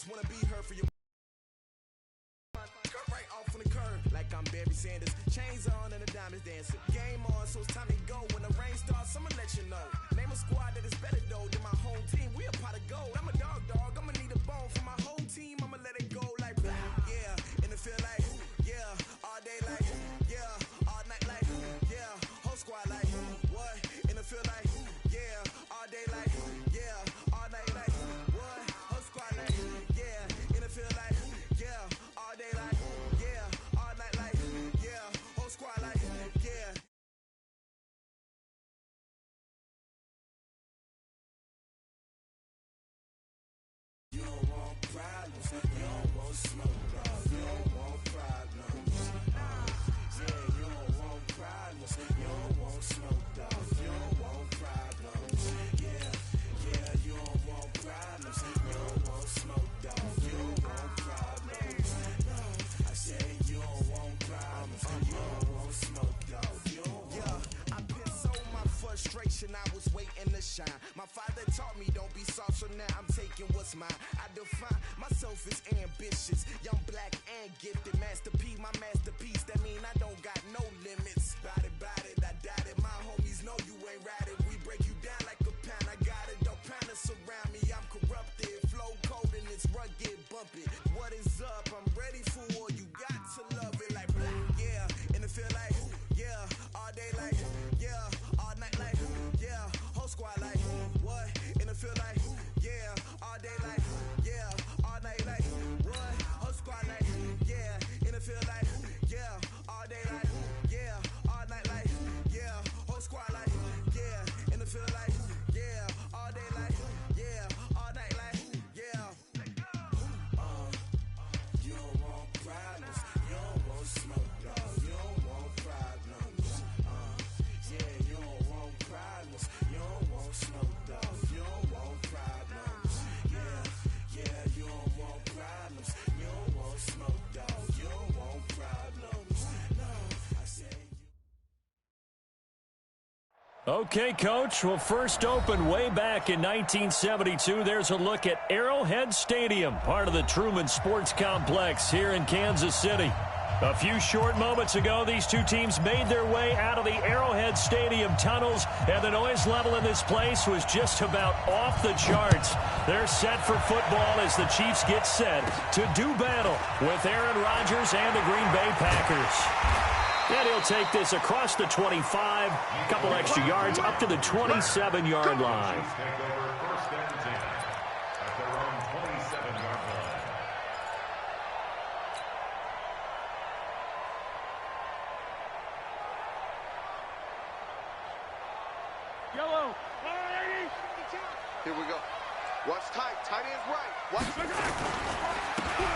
just wanna be heard for your cut right off on the curb like I'm Barry Sanders. Chains on and the diamonds dancing. Game on, so it's time to go. When the rain starts, I'ma let you know. Name a squad that is better though than my home team. We a pot of gold. I'm a dog. I'ma need a bone for my whole team. I'ma let it go like yeah. And it feel like yeah. All day like yeah. All night like yeah. Whole squad like what? And it feel like yeah. All day like yeah. All night like what? Whole squad like yeah. And it feel like yeah. All day like yeah. All night like yeah. Whole squad like yeah. You don't want problems, you don't want smoke, dog. You don't want problems. Yeah, you don't want problems, you don't want smoke, dog. You don't want problems. Yeah, you don't want problems, you don't want smoke, dog. You don't want problems. No, I said you don't want problems, you don't want smoke, dog. You don't want. I pissed so my frustration, I was waiting to shine. My father taught me don't be soft, so now I'm taking what's mine. I define myself as ambitious, young, black, and gifted. Master P, my masterpiece. That mean I don't got no limits. Bout it, I doubt it. My homies know you ain't ride it. We break you down like a pound. I got it, don't pound us around me. I'm corrupted, flow cold and it's rugged, bump it. What is up? I'm ready for war. You got to love it like yeah. And it feel like yeah. All day like yeah. All night like yeah. Whole squad like what? And it feel like yeah. All day like yeah. All night like what? Whole squad like yeah. And it feel like yeah. All day like yeah. All night like yeah. Whole squad like yeah. And it feel like yeah. All day like yeah. All night like yeah. You don't want problems. You don't want smoke, dog. You don't want problems. Yeah, you don't want problems. You don't want smoke, dog. You don't want problems. Yeah, you don't want problems. You don't want smoke, dog. You don't want problems. No, I say you. Okay, Coach. Well, first opened way back in 1972. There's a look at Arrowhead Stadium, part of the Truman Sports Complex here in Kansas City. A few short moments ago, these two teams made their way out of the Arrowhead Stadium tunnels, and the noise level in this place was just about off the charts. They're set for football as the Chiefs get set to do battle with Aaron Rodgers and the Green Bay Packers. And he'll take this across the 25, a couple extra yards, up to the 27-yard line. Yellow. Here we go. Watch tight. Tight end's right. Watch.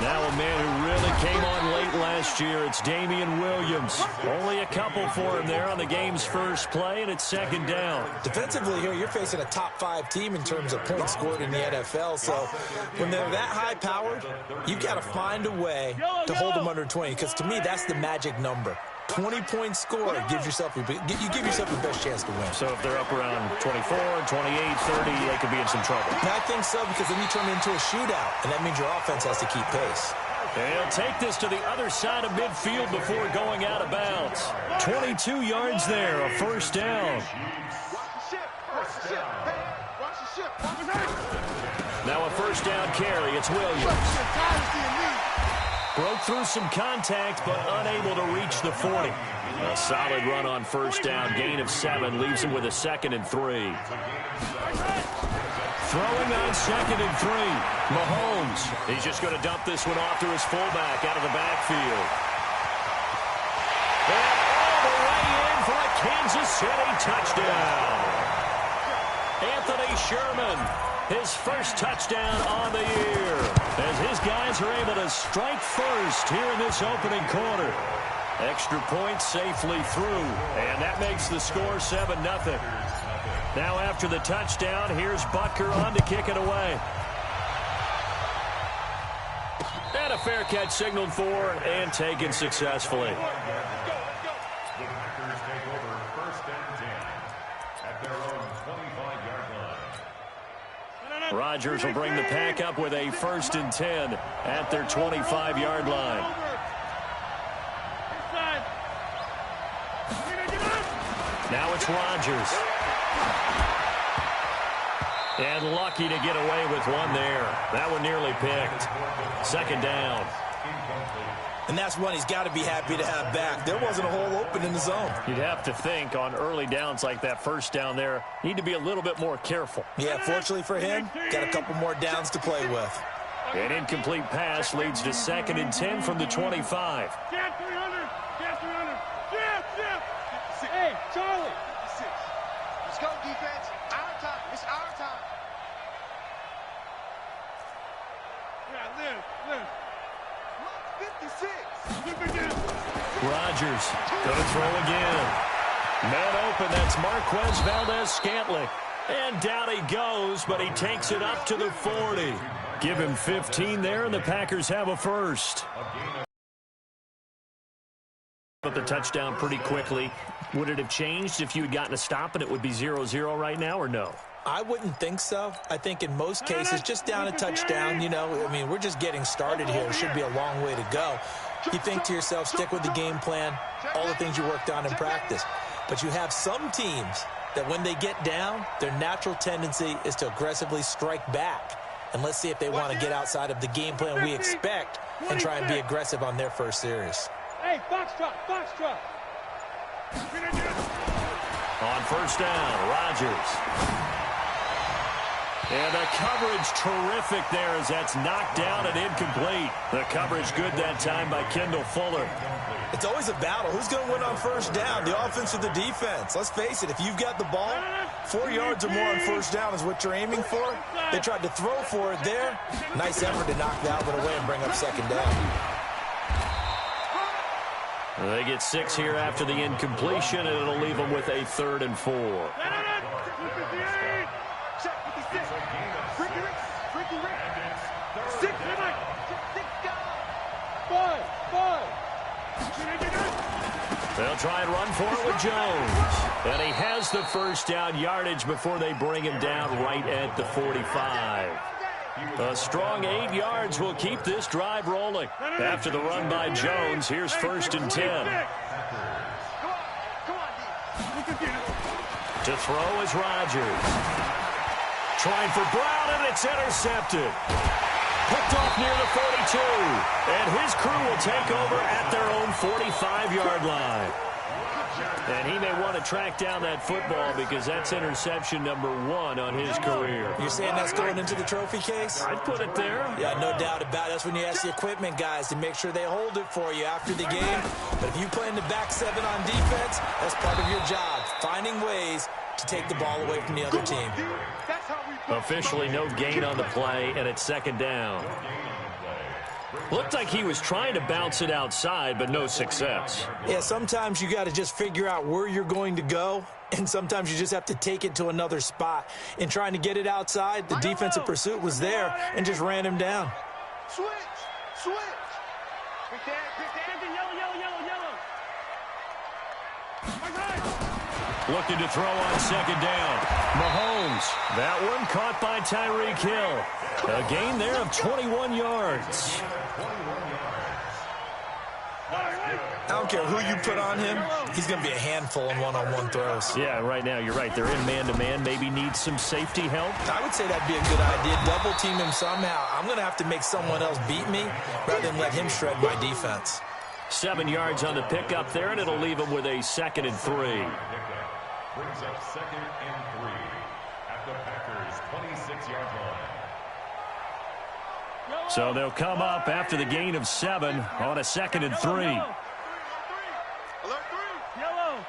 Now a man who really came on late last year, it's Damian Williams. Only a couple for him there on the game's first play, and it's second down. Defensively here, you're facing a top-5 team in terms of points scored in the NFL, so when they're that high-powered, you've got to find a way to hold them under 20, because to me, that's the magic number. 20-point score, you give yourself your best chance to win. So if they're up around 24, 28, 30, they could be in some trouble. And I think so, because then you turn it into a shootout, and that means your offense has to keep pace. They'll take this to the other side of midfield before going out of bounds. 22 yards there, a first down. Now a first down carry, it's Williams. Broke through some contact, but unable to reach the 40. A solid run on first down. Gain of 7 leaves him with a 2nd and 3. Throwing on 2nd and 3. Mahomes. He's just going to dump this one off to his fullback out of the backfield. And all the way in for a Kansas City touchdown. Anthony Sherman. His first touchdown on the year, as his guys are able to strike first here in this opening quarter. Extra point safely through, and that makes the score 7-0. Now after the touchdown, here's Butker on to kick it away. And a fair catch signaled for and taken successfully. Rodgers will bring the pack up with a 1st and 10 at their 25-yard line. Now it's Rodgers. And lucky to get away with one there. That one nearly picked. 2nd down. And that's one he's got to be happy to have back. There wasn't a hole open in the zone. You'd have to think on early downs like that 1st down there, need to be a little bit more careful. Yeah, fortunately for him, got a couple more downs to play with. An incomplete pass leads to 2nd and 10 from the 25. Get 300. Get 300. Get. Hey, Charlie. 56. Let's go, defense. Our time. It's our time. Yeah, live. 56. Rodgers going to throw again. Man open, that's Marquez Valdes-Scantling. And down he goes, but he takes it up to the 40. Give him 15 there, and the Packers have a 1st. But the touchdown pretty quickly. Would it have changed if you had gotten a stop and it would be 0-0 right now, or no? I wouldn't think so. I think in most cases, just down a touchdown, we're just getting started here. It should be a long way to go. You think to yourself, stick with the game plan, all the things you worked on in practice. But you have some teams that when they get down, their natural tendency is to aggressively strike back. And let's see if they want to get outside of the game plan we expect and try and be aggressive on their first series. Hey, foxtrot. On 1st down, Rodgers. And the coverage terrific there as that's knocked down and incomplete. The coverage good that time by Kendall Fuller. It's always a battle. Who's going to win on 1st down, the offense or the defense? Let's face it, if you've got the ball, 4 yards or more on 1st down is what you're aiming for. They tried to throw for it there. Nice effort to knock that one away and bring up 2nd down. They get 6 here after the incompletion, and it'll leave them with a 3rd and 4. They'll try and run for it with Jones. And he has the 1st down yardage before they bring him down right at the 45. A strong 8 yards will keep this drive rolling. After the run by Jones, here's 1st and 10. To throw is Rodgers. Trying for Brown, and it's intercepted. Picked off near the 42. And his crew will take over at their own 45-yard line. And he may want to track down that football because that's interception number 1 on his career. You're saying that's going into the trophy case? I'd put it there. Yeah, no doubt about it. That's when you ask the equipment guys to make sure they hold it for you after the game. But if you play in the back 7 on defense, that's part of your job, finding ways to take the ball away from the other team. Officially no gain on the play, and it's 2nd down. Looked like he was trying to bounce it outside, but no success. Yeah, sometimes you got to just figure out where you're going to go, and sometimes you just have to take it to another spot. In trying to get it outside, the defensive pursuit was there and just ran him down. Switch. Looking to throw on 2nd down. Mahomes. That one caught by Tyreek Hill. A gain there of 21 yards. I don't care who you put on him. He's going to be a handful in one-on-one throws. Yeah, right now, you're right. They're in man-to-man. Maybe need some safety help. I would say that'd be a good idea. Double team him somehow. I'm going to have to make someone else beat me rather than let him shred my defense. 7 yards on the pickup there, and it'll leave him with a 2nd and 3. Brings up 2nd and 3 at the Packers' 26-yard line. So they'll come up after the gain of 7 on a 2nd and 3. Alert 3. Yellow.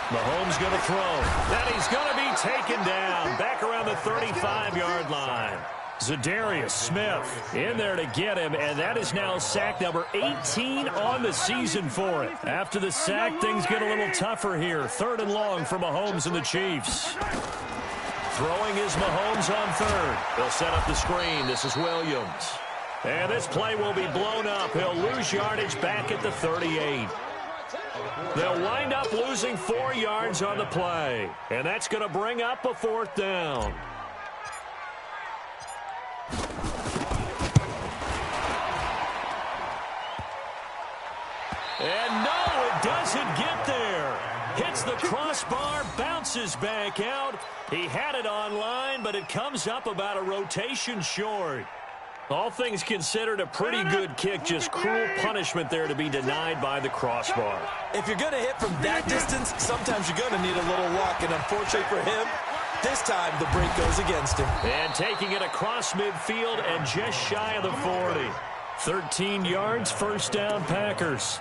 Mahomes going to throw. And he's going to be taken down back around the 35-yard line. Za'Darius Smith in there to get him, and that is now sack number 18 on the season for it. After the sack, things get a little tougher here. 3rd and long for Mahomes and the Chiefs. Throwing is Mahomes on 3rd. They'll set up the screen. This is Williams. And this play will be blown up. He'll lose yardage back at the 38. They'll wind up losing 4 yards on the play. And that's going to bring up a 4th down. And no, it doesn't get there. Hits the crossbar, bounces back out. He had it online, but it comes up about a rotation short. All things considered, a pretty good kick. Just cruel punishment there to be denied by the crossbar. If you're going to hit from that distance, sometimes you're going to need a little luck. And unfortunately for him, this time the break goes against him. And taking it across midfield and just shy of the 40. 13 yards, 1st down, Packers.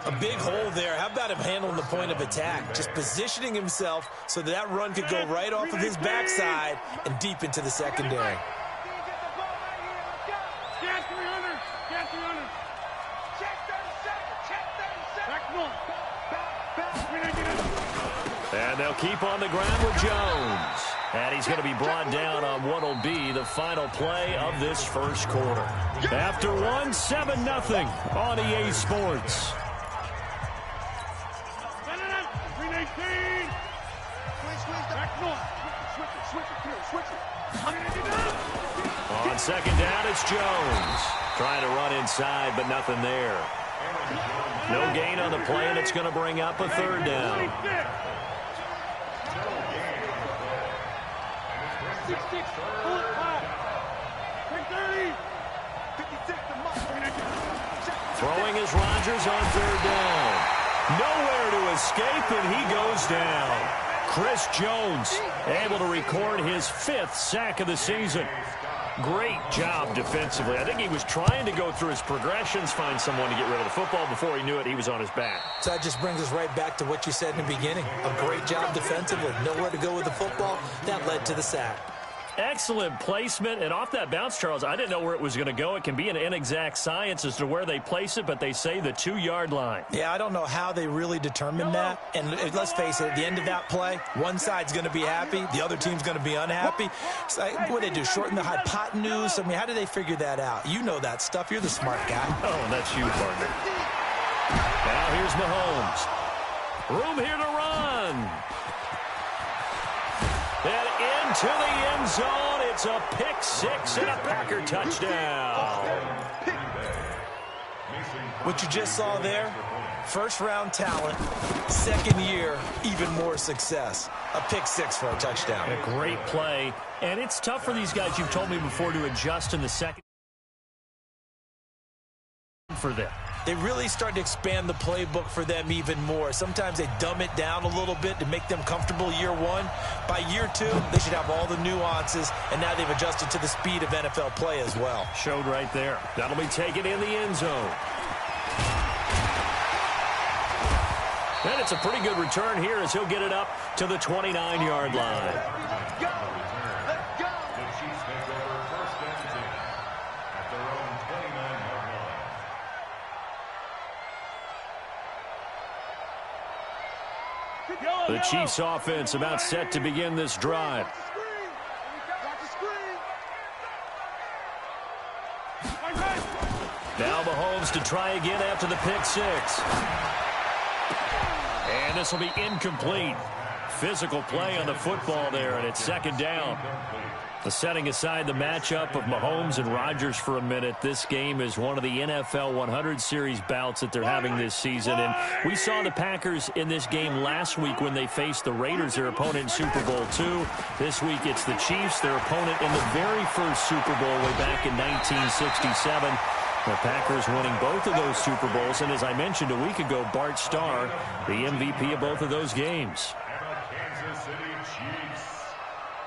A big hole there. How about him handling the point of attack? Just positioning himself so that run could go right off of his backside and deep into the secondary. Get 300. Get 300. Check 37. Check 37. And they'll keep on the ground with Jones. And he's going to be brought down on what will be the final play of this 1st quarter. After 7-0 on EA Sports. 319. Switch it. On 2nd down, it's Jones. Trying to run inside, but nothing there. No gain on the play, and it's going to bring up a 3rd down. 6-6. Pull it back. 330. 56 to Musk. Throwing is Rodgers on 3rd down. Nowhere to escape, and he goes down. Chris Jones able to record his 5th sack of the season. Great job defensively. I think he was trying to go through his progressions, find someone to get rid of the football. Before he knew it, he was on his back. So that just brings us right back to what you said in the beginning. A great job defensively. Nowhere to go with the football. That led to the sack. Excellent placement, and off that bounce, Charles, I didn't know where it was going to go. It can be an inexact science as to where they place it, but they say the 2-yard line. Yeah, I don't know how they really determined that. And let's face it, at the end of that play, one side's going to be happy, the other team's going to be unhappy. So what do they do, shorten the hypotenuse? I mean, how do they figure that out? You know that stuff. You're the smart guy. Oh, that's you, partner. Now here's Mahomes. Room here to run. And into the end zone, it's a pick-6 and a Packer touchdown. What you just saw there, 1st-round talent, 2nd year, even more success. A pick-6 for a touchdown. A great play, and it's tough for these guys, you've told me before, to adjust in the second for them. They really start to expand the playbook for them even more. Sometimes they dumb it down a little bit to make them comfortable year 1. By year 2, they should have all the nuances, and now they've adjusted to the speed of NFL play as well. Showed right there. That'll be taken in the end zone. And it's a pretty good return here as he'll get it up to the 29-yard line. The Chiefs offense about set to begin this drive. Now Mahomes to try again after the pick-6. And this will be incomplete. Physical play on the football there, and it's 2nd down. Setting aside the matchup of Mahomes and Rodgers for a minute, this game is one of the NFL 100 Series bouts that they're having this season. And we saw the Packers in this game last week when they faced the Raiders, their opponent in Super Bowl II. This week it's the Chiefs, their opponent in the very first Super Bowl way back in 1967. The Packers winning both of those Super Bowls. And as I mentioned a week ago, Bart Starr, the MVP of both of those games. Kansas City Chiefs.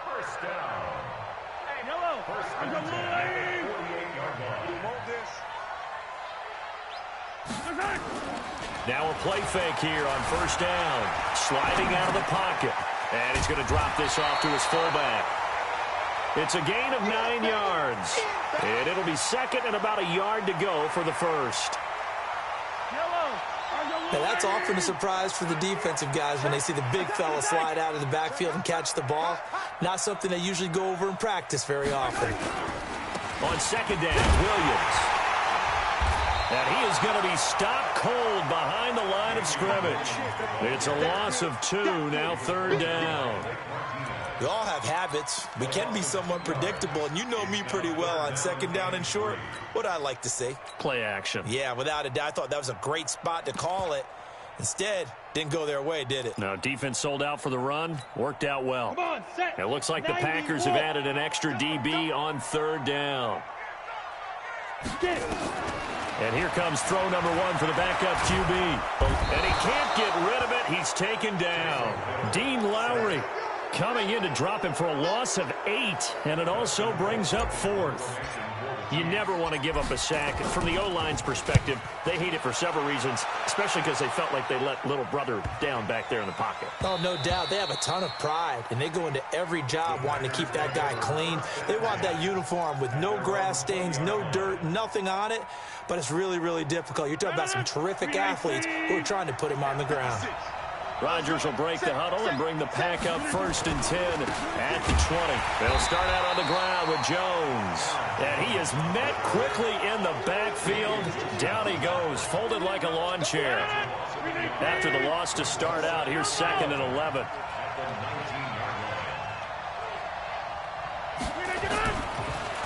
1st down. I'm going to leave. 48-yard line. Now a play fake here on 1st down. Sliding out of the pocket. And he's going to drop this off to his fullback. It's a gain of 9 yards. And it'll be 2nd and about a yard to go for the 1st. Now that's often a surprise for the defensive guys when they see the big fella slide out of the backfield and catch the ball. Not something they usually go over in practice very often. On 2nd down, Williams. And he is going to be stopped cold behind the line of scrimmage. It's a loss of 2, now 3rd down. We all have habits. We can be somewhat predictable, and you know me pretty well on 2nd down and short. What I like to say? Play action. Yeah, without a doubt. I thought that was a great spot to call it. Instead, didn't go their way, did it? No, defense sold out for the run. Worked out well. Come on, set. It looks like the Packers have added an extra DB on 3rd down. And here comes throw number 1 for the backup QB. And he can't get rid of it. He's taken down. Dean Lowry coming in to drop him for a loss of 8. And it also brings up 4th. You never want to give up a sack. From the O-line's perspective, they hate it for several reasons, especially because they felt like they let little brother down back there in the pocket. Oh, no doubt. They have a ton of pride, and they go into every job wanting to keep that guy clean. They want that uniform with no grass stains, no dirt, nothing on it, but it's really, really difficult. You're talking about some terrific athletes who are trying to put him on the ground. Rodgers will break the huddle and bring the pack up 1st and 10 at the 20. They'll start out on the ground with Jones. And he is met quickly in the backfield. Down he goes, folded like a lawn chair. After the loss to start out, here's 2nd and 11.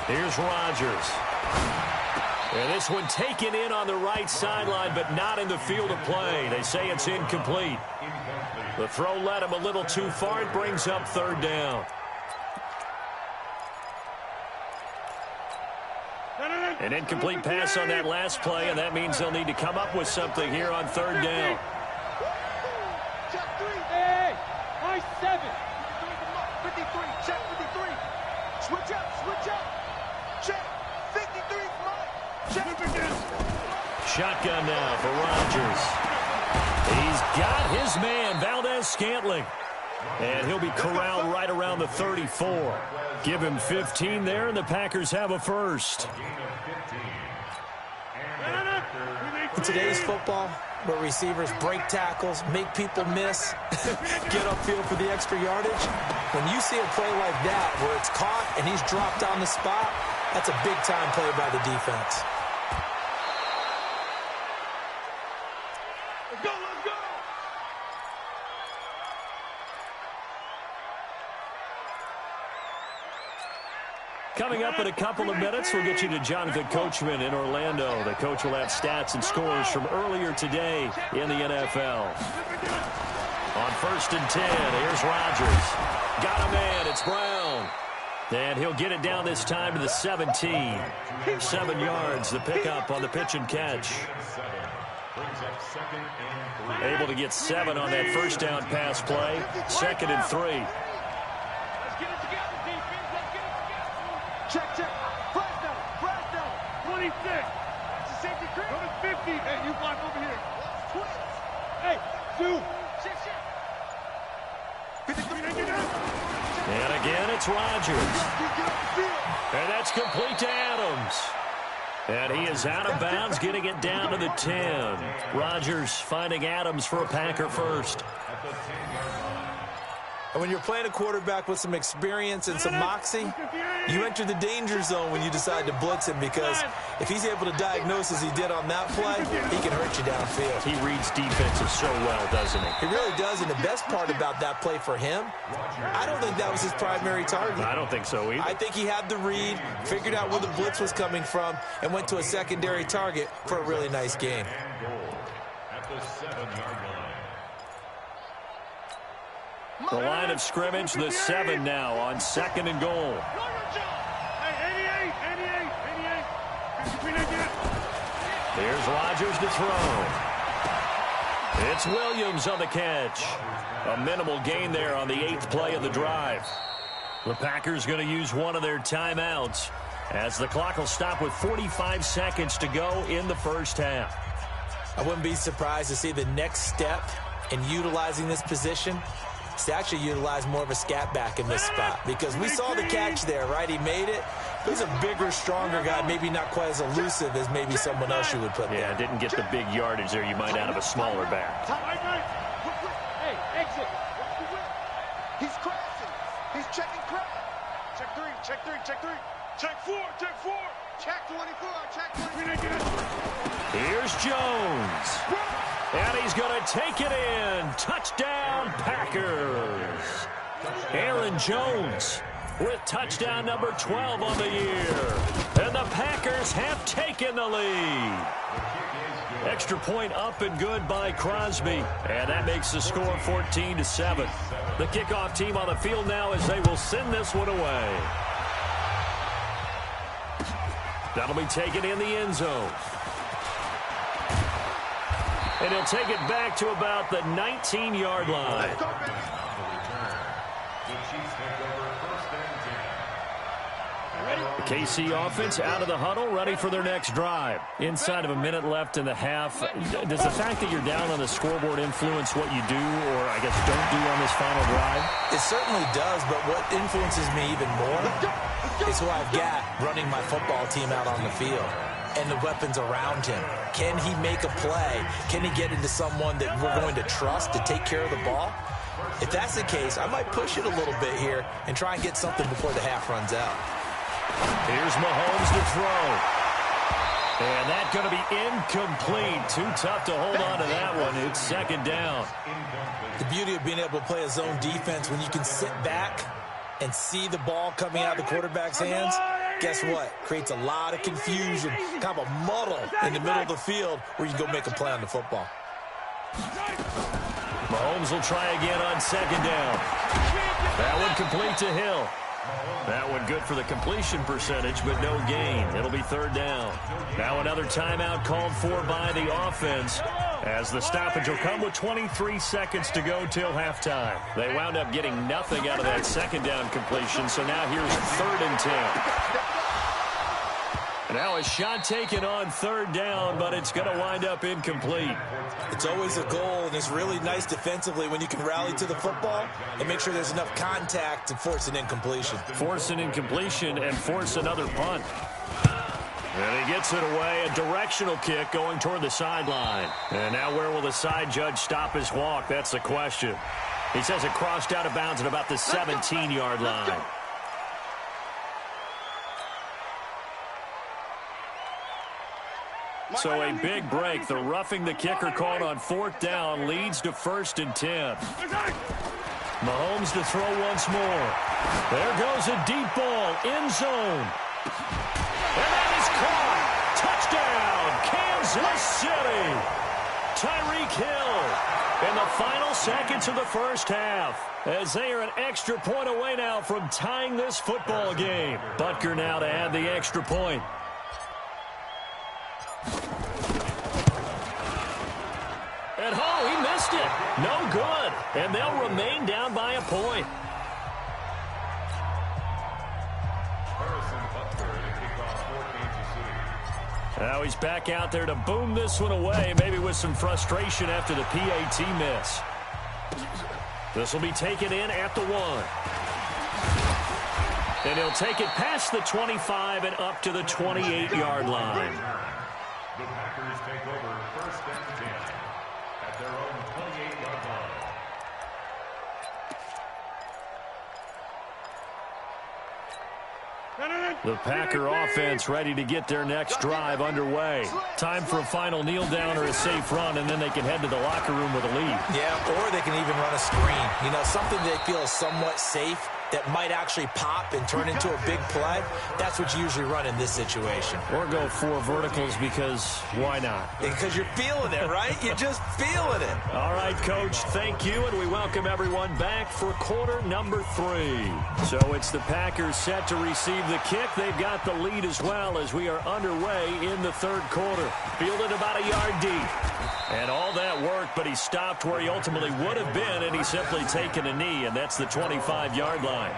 Here's Rodgers. And this one taken in on the right sideline, but not in the field of play. They say it's incomplete. The throw led him a little too far. It brings up 3rd down. An incomplete pass on that last play, and that means they'll need to come up with something here on 3rd down. Check 3. Hey, high 7. 53, check 53. Switch up, switch up. Check 53, check. Shotgun now for Rodgers. He's got his man, Valdez-Scantling. And he'll be corralled right around the 34. Give him 15 there, and the Packers have a first. In today's football, where receivers break tackles, make people miss, get upfield for the extra yardage, when you see a play like that where it's caught and he's dropped on the spot, that's a big-time play by the defense. Let's go, let's go. Coming up in a couple of minutes, we'll get you to Jonathan Coachman in Orlando. The coach will have stats and scores from earlier today in the NFL. On 1st and 10, here's Rodgers. Got a man, it's Brown. And he'll get it down this time to the 17. 7 yards, the pickup on the pitch and catch. Able to get 7 on that first down pass play. 2nd and 3. Let's get it together, defense. Let's get it together. Check, check. Flash down, flash down. 26. That's a safety creep. Go to 50. Hey, you block over here. Twist. Hey, 2. Shit, shit. 53, get down. And again, it's Rodgers. And that's complete to Adams. And he is out of bounds, getting it down to the 10. Rodgers finding Adams for a Packer first. And when you're playing a quarterback with some experience and some moxie, you enter the danger zone when you decide to blitz him, because if he's able to diagnose as he did on that play, he can hurt you downfield. He reads defenses so well, doesn't he? He really does, and the best part about that play for him, I don't think that was his primary target. I don't think so either. I think he had the read, figured out where the blitz was coming from, and went to a secondary target for a really nice gain. At the 7-yard line. The line of scrimmage, the 7 now on 2nd and goal. Hey, 88. Here's Rodgers to throw. It's Williams on the catch. A minimal gain there on the 8th play of the drive. The Packers going to use one of their timeouts as the clock will stop with 45 seconds to go in the first half. I wouldn't be surprised to see the next step in utilizing this position is to actually utilize more of a scat back in this spot, because we saw the catch there, right? He made it. He's a bigger, stronger guy, maybe not quite as elusive as maybe someone else you would put there. Yeah, didn't get the big yardage there you might out of a smaller back. Hey, exit. He's crashing. He's checking crash. Check 3, check 3, check 3. Check 4, check 4. Check 24, check 24. Here's Jones. And he's going to take it in. Touchdown, Packers. Aaron Jones with touchdown number 12 on the year. And the Packers have taken the lead. Extra point up and good by Crosby. And that makes the score 14-7. The kickoff team on the field now as they will send this one away. That'll be taken in the end zone. And he'll take it back to about the 19-yard line. The KC offense out of the huddle, ready for their next drive. Inside of a minute left in the half, does the fact that you're down on the scoreboard influence what you do, or I guess don't do on this final drive? It certainly does, but what influences me even more is who I've got running my football team out on the field and the weapons around him. Can he make a play? Can he get into someone that we're going to trust to take care of the ball? If that's the case, I might push it a little bit here and try and get something before the half runs out. Here's Mahomes to throw. And that's going to be incomplete. Too tough to hold on to that one. It's second down. The beauty of being able to play a zone defense when you can sit back and see the ball coming out of the quarterback's hands, guess what? Creates a lot of confusion, kind of a muddle in the middle of the field where you can go make a play on the football. Mahomes will try again on second down. That one complete to Hill. That one good for the completion percentage, but no gain. It'll be third down. Now another timeout called for by the offense, as the stoppage will come with 23 seconds to go till halftime. They wound up getting nothing out of that second down completion, so now here's 3rd and 10. Now a shot taken on third down, but it's going to wind up incomplete. It's always a goal, and it's really nice defensively when you can rally to the football and make sure there's enough contact to force an incompletion. Force an incompletion and force another punt. And he gets it away, a directional kick going toward the sideline. And now where will the side judge stop his walk? That's the question. He says it crossed out of bounds at about the 17-yard line. So a big break. The roughing the kicker called on 4th down leads to 1st and 10. Mahomes to throw once more. There goes a deep ball, end zone. And that is caught. Touchdown, Kansas City. Tyreek Hill in the final seconds of the first half, as they are an extra point away now from tying this football game. Butker now to add the extra point. And he missed it. No good. And they'll remain down by a point. Now he's back out there to boom this one away, maybe with some frustration after the PAT miss. This will be taken in at the 1. And he'll take it past the 25 and up to the 28-yard line. The Packers take over 1st and 10 at their own 28-yard line. The Packer offense ready to get their next drive underway. Time for a final kneel down or a safe run, and then they can head to the locker room with a lead. Yeah, or they can even run a screen. You know, something they feel is somewhat safe that might actually pop and turn into a big play. That's what you usually run in this situation. Or go 4 verticals, because why not? Because you're feeling it, right? You're just feeling it. All right, Coach, thank you, and we welcome everyone back for quarter number 3. So it's the Packers set to receive the kick. They've got the lead as well as we are underway in the 3rd quarter. Fielded about a yard deep. And all that work, but he stopped where he ultimately would have been, and he's simply taken a knee, and that's the 25-yard line.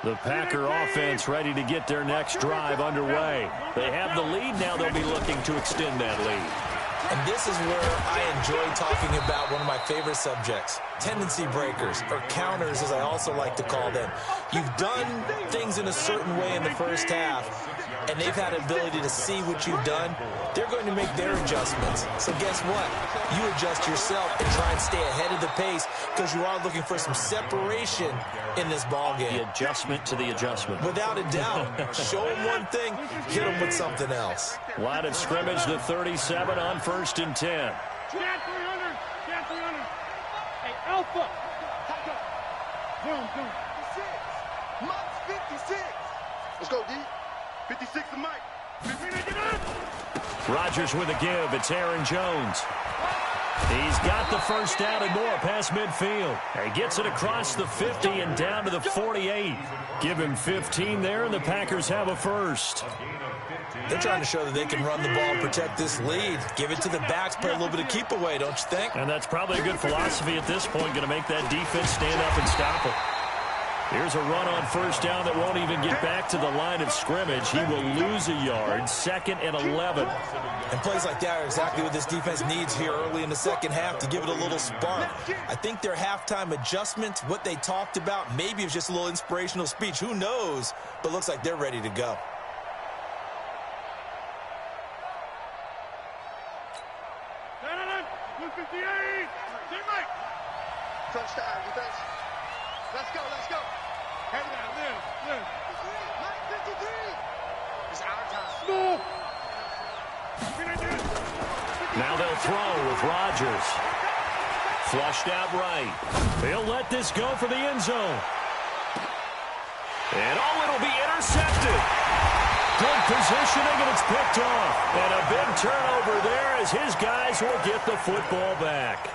The Packer offense ready to get their next drive underway. They have the lead now. They'll be looking to extend that lead. And this is where I enjoy talking about one of my favorite subjects, tendency breakers, or counters as I also like to call them. You've done things in a certain way in the first half, and they've had an ability to see what you've done, they're going to make their adjustments. So guess what? You adjust yourself and try and stay ahead of the pace because you are looking for some separation in this ball game. The adjustment to the adjustment. Without a doubt. Show them one thing, hit them with something else. Line of scrimmage, the 37 on 1st and 10. Stand 300. Stand 300. Hey, Alpha. Zoom. 56. Mike's 56. Let's go, D. 56 to Mike. Rodgers with a give. It's Aaron Jones. He's got the first down and more past midfield. He gets it across the 50 and down to the 48. Give him 15 there, and the Packers have a first. They're trying to show that they can run the ball and protect this lead. Give it to the backs, play a little bit of keep away, don't you think? And that's probably a good philosophy at this point, going to make that defense stand up and stop it. Here's a run on first down that won't even get back to the line of scrimmage. He will lose a yard, 2nd and 11. And plays like that are exactly what this defense needs here early in the second half to give it a little spark. I think their halftime adjustments, what they talked about, maybe it was just a little inspirational speech. Who knows? But looks like they're ready to go. Touchdown, defense. Let's go. Hey, now, live. Mike 53. It's our time. No. Now they'll throw with Rodgers. Flushed out right. He'll let this go for the end zone. And it'll be intercepted. Good positioning, and it's picked off. And a big turnover there as his guys will get the football back.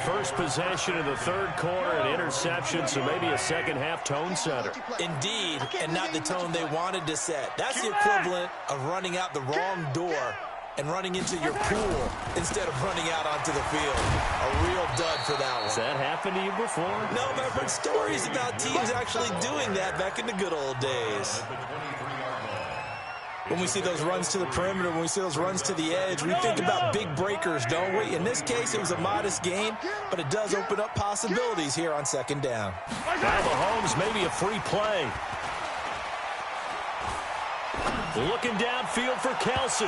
First possession of the third quarter, an interception, so maybe a second-half tone setter. Indeed, and not the tone they wanted to set. That's the equivalent of running out the wrong door and running into your pool instead of running out onto the field. A real dud for that one. Has that happened to you before? No, but I've heard stories about teams actually doing that back in the good old days. When we see those runs to the perimeter, when we see those runs to the edge, we think about big breakers, don't we? In this case, it was a modest gain, but it does open up possibilities here on second down. Now Mahomes, maybe a free play. Looking downfield for Kelsey.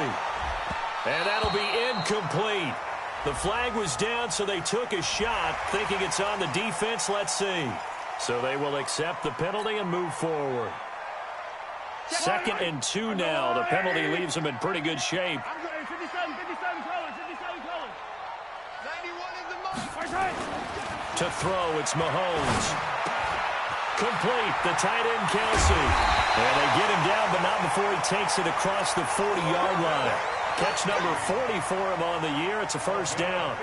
And that'll be incomplete. The flag was down, so they took a shot, thinking it's on the defense. Let's see. So they will accept the penalty and move forward. 2nd and 2 now. The penalty leaves them in pretty good shape. 57 colors. 91 is the most. To throw, it's Mahomes. Complete, the tight end Kelsey. And they get him down, but not before he takes it across the 40-yard line. Catch number 40 for him on the year. It's a first down.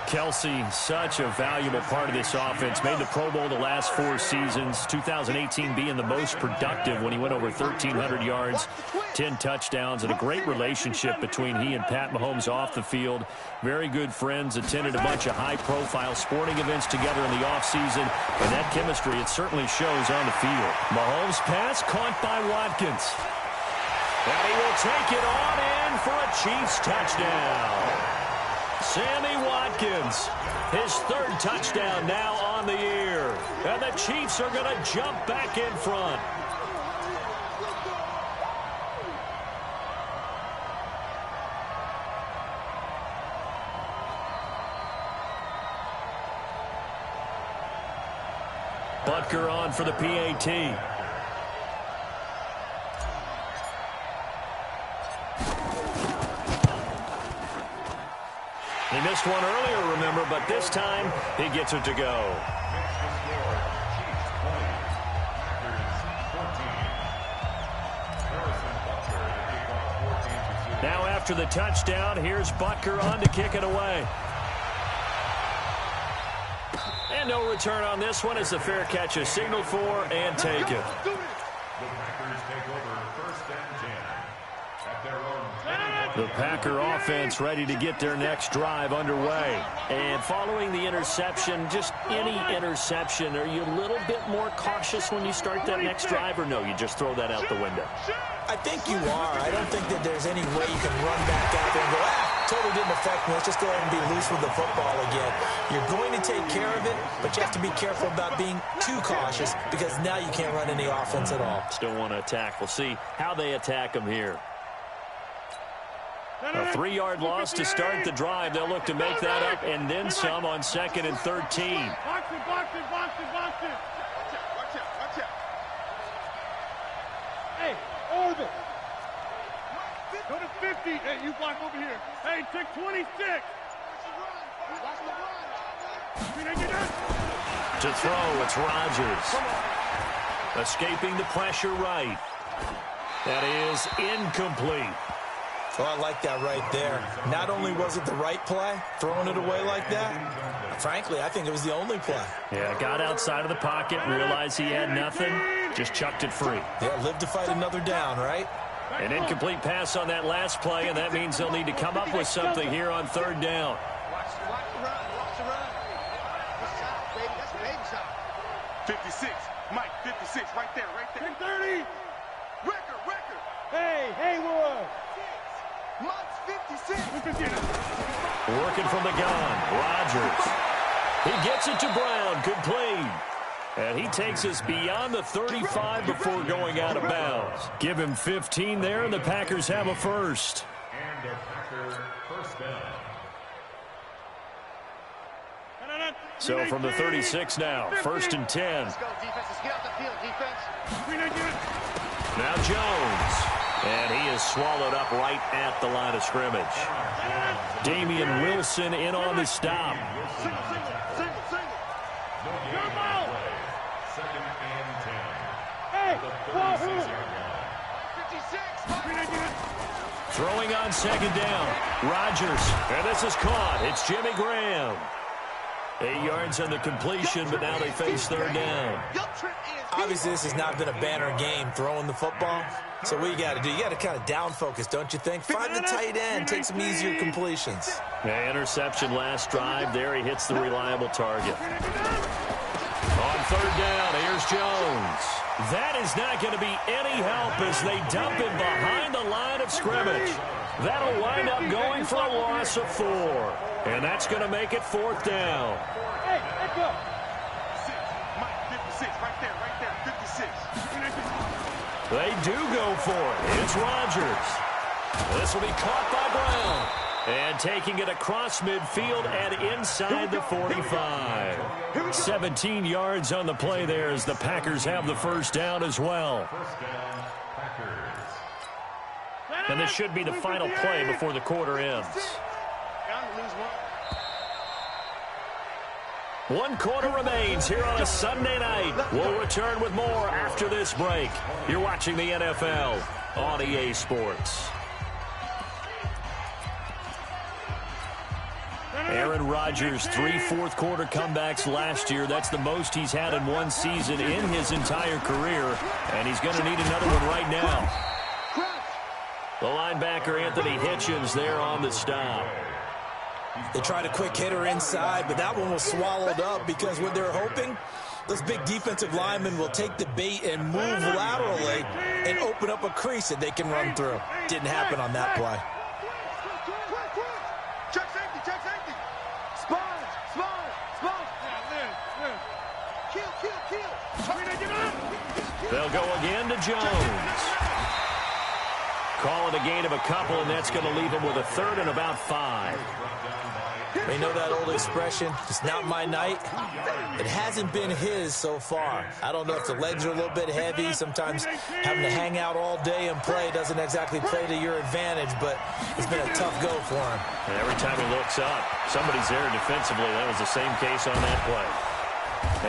Kelsey, such a valuable part of this offense. Made the Pro Bowl the last 4 seasons. 2018 being the most productive when he went over 1,300 yards, 10 touchdowns, and a great relationship between he and Pat Mahomes off the field. Very good friends. Attended a bunch of high-profile sporting events together in the offseason. And that chemistry, it certainly shows on the field. Mahomes' pass caught by Watkins. And he will take it on in for a Chiefs touchdown. Sammy Watkins, his 3rd touchdown now on the year. And the Chiefs are going to jump back in front. Butker on for the PAT. He missed one earlier, remember, but this time he gets it to go. Now after the touchdown, here's Butker on to kick it away. And no return on this one as the fair catch is signaled for and taken. The Packers take over 1st and 10 at their own 10. The Packer offense ready to get their next drive underway. And following the interception, just any interception, are you a little bit more cautious when you start that next drive, or no, you just throw that out the window? I think you are. I don't think that there's any way you can run back out there and go, totally didn't affect me. Let's just go ahead and be loose with the football again. You're going to take care of it, but you have to be careful about being too cautious because now you can't run any offense at all. Still want to attack. We'll see how they attack them here. A 3-yard loss to start the drive. They'll look to make that up and then some on 2nd and 13. Box it, box it, box it, box it. Watch out, watch out. Hey, orbit. Go to 50. Hey, you block over here. Hey, take 26. To throw, it's Rodgers. Escaping the pressure right. That is incomplete. Well, I like that right there. Not only was it the right play, throwing it away like that, frankly, I think it was the only play. Yeah, got outside of the pocket, realized he had nothing, just chucked it free. Yeah, live to fight another down, right? An incomplete pass on that last play, and that means they'll need to come up with something here on 3rd down. Watch the run, watch the run. That's shot, baby. That's a baby shot. 56, Mike, 56, right there, right there. 30. Record. Hey, Haywood. Mike's 56. Working from the gun, Rodgers. He gets it to Brown, complete. And he takes us beyond the 35 before going out of bounds. Give him 15 there, and the Packers have a first. And a Packer first down. So from the 36 now, 1st and 10. Let's go, defense. Let's get out the field, defense. Now Jones. And he is swallowed up right at the line of scrimmage. Damian Wilson in on the stop. Single. Jump out. 2nd and 10. Hey, The 36-yard line. 56. Throwing on 2nd down. Rodgers. And this is caught. It's Jimmy Graham. 8 yards on the completion, but now they face 3rd down. Obviously, this has not been a banner game throwing the football. So what you got to do, you got to kind of down focus, don't you think? Find the tight end, take some easier completions. Yeah, interception last drive. There he hits the reliable target. On 3rd down, here's Jones. That is not going to be any help as they dump him behind the line of scrimmage. That'll wind up going for a loss of 4. And that's going to make it 4th down. Hey, let's go. 6, Mike, 56, right there, 56. They do go for it. It's Rodgers. This will be caught by Brown. And taking it across midfield and inside the 45. 17 yards on the play there as the Packers have the first down as well. First down, Packers. And this should be the final play before the quarter ends. One quarter remains here on a Sunday night. We'll return with more after this break. You're watching the NFL on EA Sports. Aaron Rodgers, 3 fourth-quarter comebacks last year. That's the most he's had in one season in his entire career, and he's going to need another one right now. The linebacker, Anthony Hitchens, there on the stop. They tried a quick hitter inside, but that one was swallowed up because what they're hoping, those big defensive linemen will take the bait and move laterally and open up a crease that they can run through. Didn't happen on that play. Check safety. Sponge. Kill. They'll go again to Jones. Call it a gain of a couple, and that's going to leave him with a 3rd and about 5. You know that old expression, it's not my night? It hasn't been his so far. I don't know if the legs are a little bit heavy. Sometimes having to hang out all day and play doesn't exactly play to your advantage, but it's been a tough go for him. And every time he looks up, somebody's there defensively. That was the same case on that play.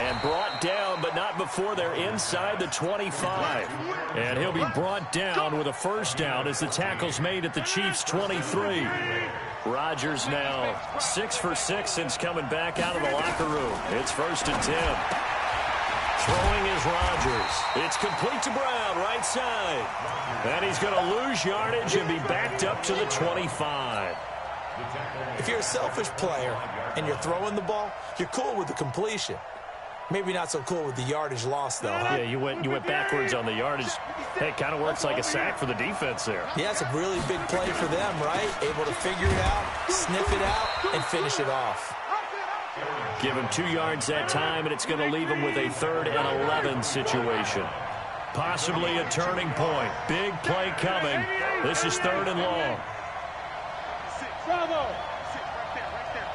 And brought down, but not before they're inside the 25. And he'll be brought down with a first down as the tackle's made at the Chiefs' 23. Rodgers now 6 for 6 since coming back out of the locker room. It's 1st and 10. Throwing is Rodgers. It's complete to Brown, right side. And he's going to lose yardage and be backed up to the 25. If you're a selfish player and you're throwing the ball, you're cool with the completion. Maybe not so cool with the yardage loss, though. Huh? Yeah, you went backwards on the yardage. Hey, it kind of works like a sack for the defense there. Yeah, it's a really big play for them, right? Able to figure it out, sniff it out, and finish it off. Give him 2 yards that time, and it's going to leave him with a 3rd and 11 situation. Possibly a turning point. Big play coming. This is 3rd and long. Bravo.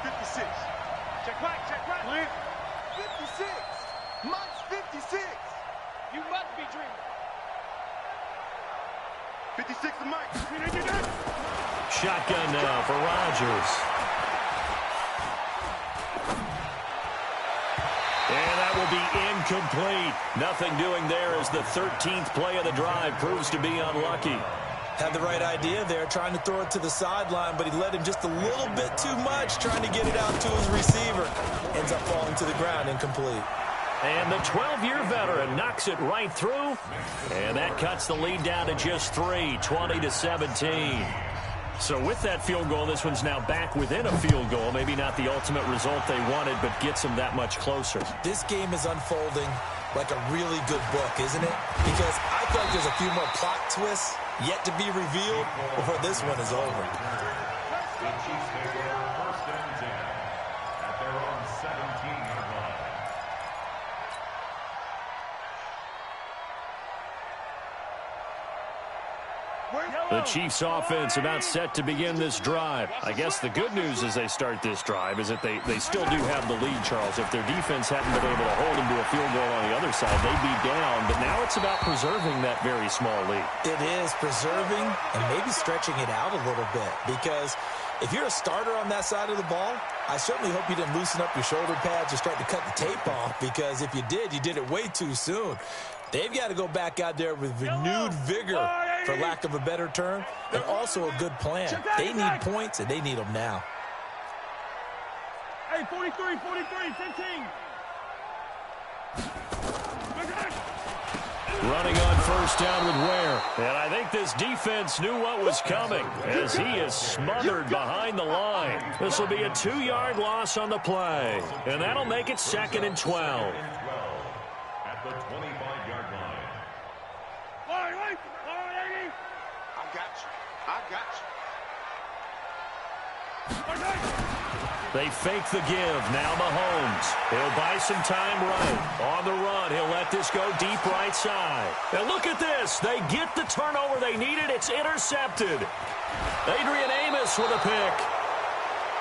56. Check right. 56. Mike's 56. You must be dreaming. 56 to Mike. Shotgun now for Rodgers. And that will be incomplete. Nothing doing there as the 13th play of the drive proves to be unlucky. Had the right idea there, trying to throw it to the sideline, but he led him just a little bit too much, trying to get it out to his receiver. Ends up falling to the ground, incomplete. And the 12-year veteran knocks it right through. And that cuts the lead down to just 3, 20-17. So with that field goal, this one's now back within a field goal. Maybe not the ultimate result they wanted, but gets them that much closer. This game is unfolding like a really good book, isn't it? Because I feel like there's a few more plot twists yet to be revealed before this one is over. The Chiefs take over 1st and 10 at their own 17-yard line. The Chiefs offense about set to begin this drive. I guess the good news as they start this drive is that they still do have the lead, Charles. If their defense hadn't been able to hold them to a field goal on the other side, they'd be down. But now it's about preserving that very small lead. It is preserving and maybe stretching it out a little bit, because if you're a starter on that side of the ball, I certainly hope you didn't loosen up your shoulder pads or start to cut the tape off, because if you did it way too soon. They've got to go back out there with renewed vigor, for lack of a better term, and also a good plan. They need points, and they need them now. Hey, 43, 15. Running on 1st down with Ware. And I think this defense knew what was coming as he is smothered behind the line. This will be a 2-yard loss on the play. And that'll make it 2nd and 12. At the 25-yard line. I got you. They fake the give. Now Mahomes. He'll buy some time right. On the run, he'll let this go deep right side. And look at this. They get the turnover they needed. It's intercepted. Adrian Amos with a pick.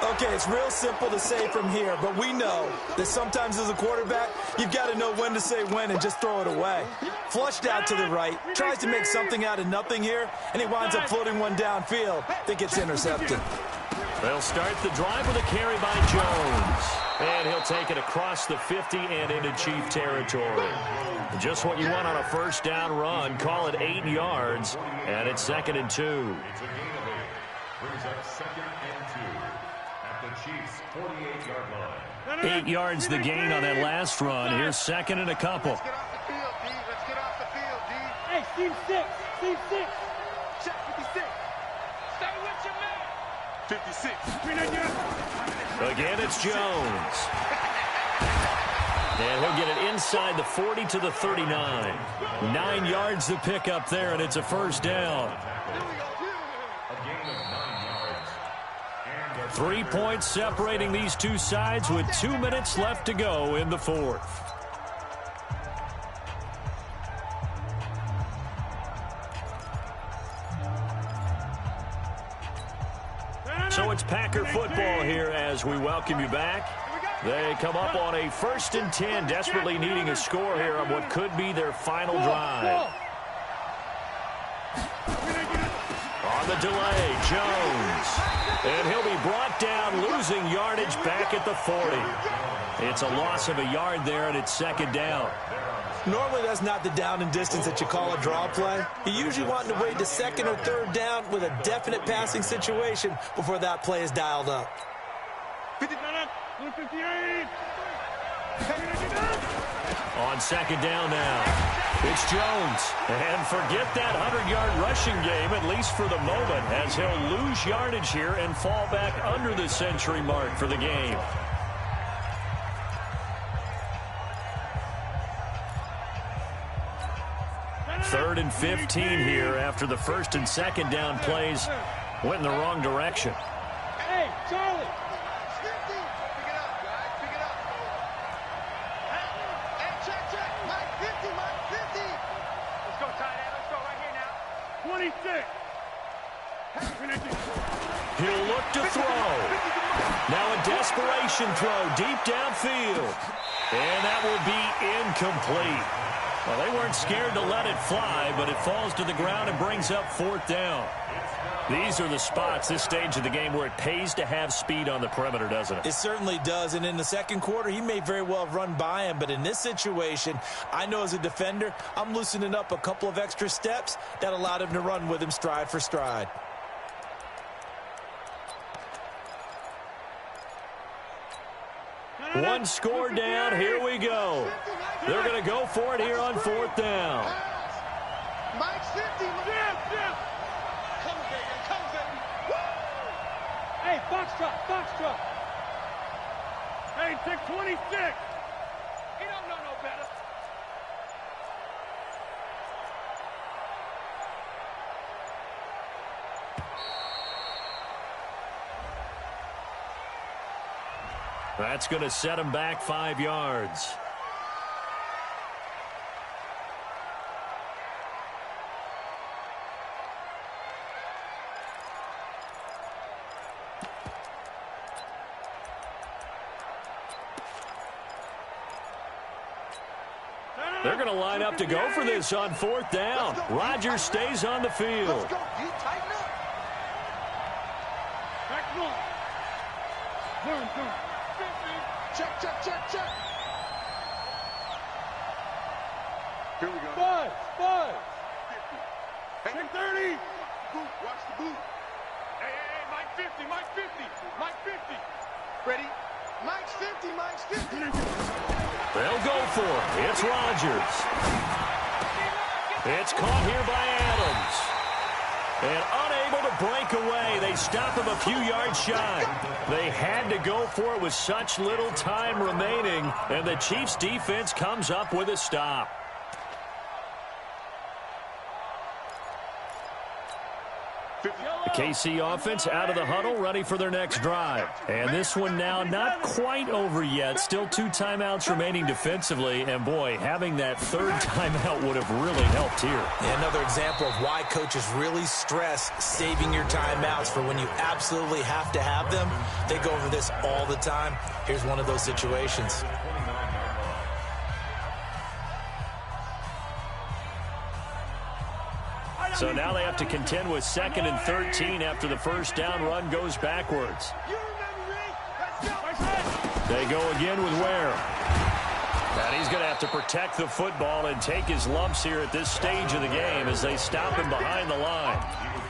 Okay, it's real simple to say from here, but we know that sometimes as a quarterback, you've got to know when to say when and just throw it away. Flushed out to the right, tries to make something out of nothing here, and he winds up floating one downfield that gets intercepted. They'll start the drive with a carry by Jones. And he'll take it across the 50 and into Chief territory. Just what you want on a 1st down run. Call it 8 yards, and it's 2nd and 2. It's a gain of 8. Brings up 2nd and 2 at the Chiefs' 48-yard line. 8 yards the gain on that last run. Here's 2nd and a couple. Let's get off the field, D. Let's get off the field, D. Hey, Steve 6. Check 56. Stay with your man. 56. Again, it's Jones. And he'll get it inside the 40 to the 39. 9 yards the pick up there, and it's a 1st down. A gain of 9 yards. And 3 points separating these two sides with 2 minutes left to go in the 4th. So it's Packer football here as we welcome you back. They come up on a 1st and 10, desperately needing a score here on what could be their final drive. On the delay, Jones. And he'll be brought down, losing yardage back at the 40. It's a loss of a yard there, and it's 2nd down. Normally, that's not the down and distance that you call a draw play. You usually want to wait to 2nd or 3rd down with a definite passing situation before that play is dialed up. 158. On second down now, it's Jones. And forget that 100-yard rushing game, at least for the moment, as he'll lose yardage here and fall back under the century mark for the game. Third and 15 here after the first and second down plays went in the wrong direction. Hey, Charlie. Let's go, tight end. Let's go right here now. 26. He'll look to throw. Now a desperation throw deep downfield. And that will be incomplete. Well, they weren't scared to let it fly, but it falls to the ground and brings up fourth down. These are the spots, this stage of the game, where it pays to have speed on the perimeter, doesn't it? It certainly does, and in the second quarter, he may very well have run by him, but in this situation, I know as a defender, I'm loosening up a couple of extra steps that allowed him to run with him stride for stride. One score down, here we go. They're going to go for it here on fourth down. Mike 50. Come, baby. Woo! Hey, Foxtrot. Hey, 626. He don't know no better. That's going to set him back 5 yards. They're going to line up to go for this on fourth down. Rodgers stays on the field. Let's go. You tighten up. Back one. Turn. Check. Here we go. Five. 50. Check 30. Boot, watch the boot. Hey, Mike 50. Ready? Mike's 50. They'll go for it. It's Rodgers. It's caught here by Adams. And unable to break away. They stop him a few yards shy. They had to go for it with such little time remaining. And the Chiefs defense comes up with a stop. The KC offense out of the huddle, ready for their next drive. And this one now not quite over yet. Still 2 timeouts remaining defensively. And, boy, having that third timeout would have really helped here. Yeah, another example of why coaches really stress saving your timeouts for when you absolutely have to have them. They go over this all the time. Here's one of those situations. So now they have to contend with 2nd and 13 after the first down run goes backwards. They go again with Ware. And he's going to have to protect the football and take his lumps here at this stage of the game as they stop him behind the line.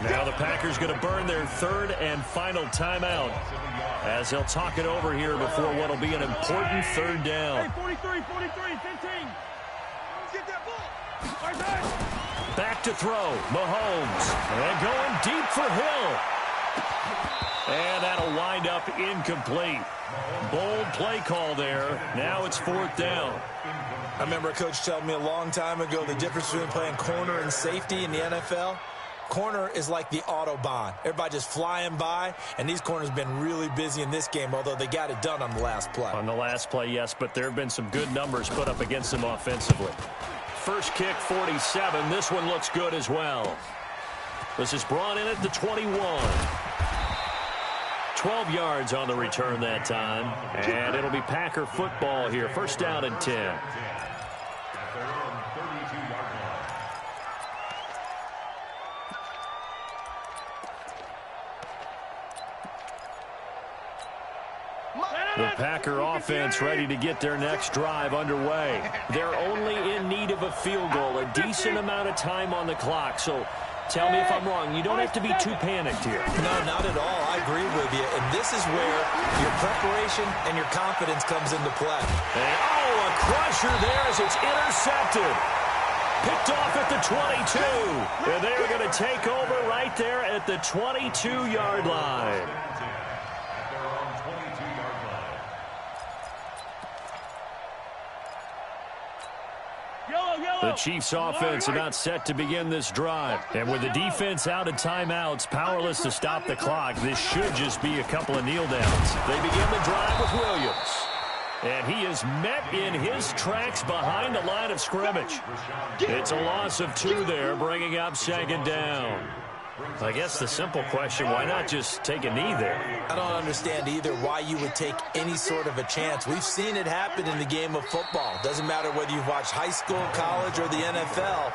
Now the Packers going to burn their third and final timeout as they'll talk it over here before what will be an important third down. 43, 15. Get that ball. Back to throw, Mahomes, and going deep for Hill. And that'll wind up incomplete. Bold play call there. Now it's fourth down. I remember a coach telling me a long time ago the difference between playing corner and safety in the NFL. Corner is like the Autobahn. Everybody just flying by, and these corners have been really busy in this game, although they got it done on the last play. On the last play, yes, but there have been some good numbers put up against them offensively. First kick, 47. This one looks good as well. This is brought in at the 21. 12 yards on the return that time. And it'll be Packer football here. First down and 10. The Packer offense ready to get their next drive underway. They're only in need of a field goal, a decent amount of time on the clock. So Tell me if I'm wrong. You don't have to be too panicked here. No, not at all. I agree with you. And this is where your preparation and your confidence comes into play. And, a crusher there as it's intercepted. Picked off at the 22. And they are going to take over right there at the 22-yard line. The Chiefs offense about set to begin this drive. And with the defense out of timeouts, powerless to stop the clock, this should just be a couple of kneel downs. They begin the drive with Williams. And he is met in his tracks behind the line of scrimmage. It's a loss of 2 there, bringing up second down. I guess the simple question, why not just take a knee there? I don't understand either why you would take any sort of a chance. We've seen it happen in the game of football. Doesn't matter whether you've watched high school, college, or the NFL.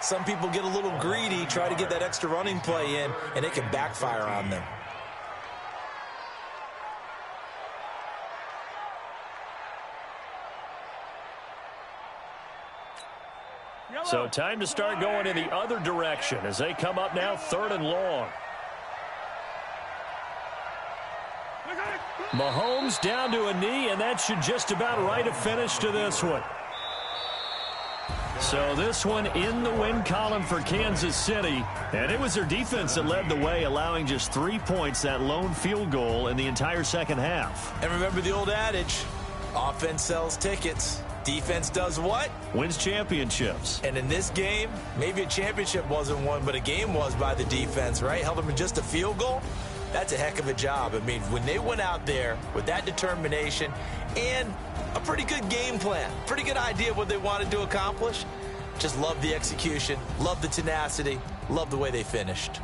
Some people get a little greedy, try to get that extra running play in, and it can backfire on them. So time to start going in the other direction as they come up now 3rd and long. Mahomes down to a knee, and that should just about write a finish to this one. So this one in the win column for Kansas City, and it was their defense that led the way, allowing just 3 points, that lone field goal in the entire second half. And remember the old adage, offense sells tickets. Defense does what? Wins championships. And in this game, maybe a championship wasn't won, but a game was by the defense, right? Held them in just a field goal. That's a heck of a job. I mean, when they went out there with that determination and a pretty good game plan, pretty good idea of what they wanted to accomplish, just love the execution, love the tenacity, love the way they finished.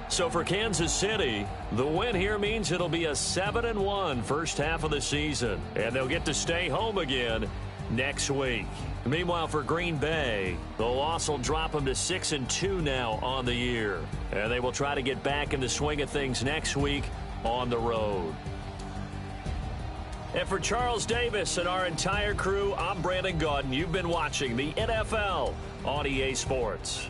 So for Kansas City, the win here means it'll be a 7-1 first half of the season, and they'll get to stay home again next week. Meanwhile, for Green Bay, the loss will drop them to 6-2 now on the year, and they will try to get back in the swing of things next week on the road. And for Charles Davis and our entire crew, I'm Brandon Gaudin. You've been watching the NFL on EA Sports.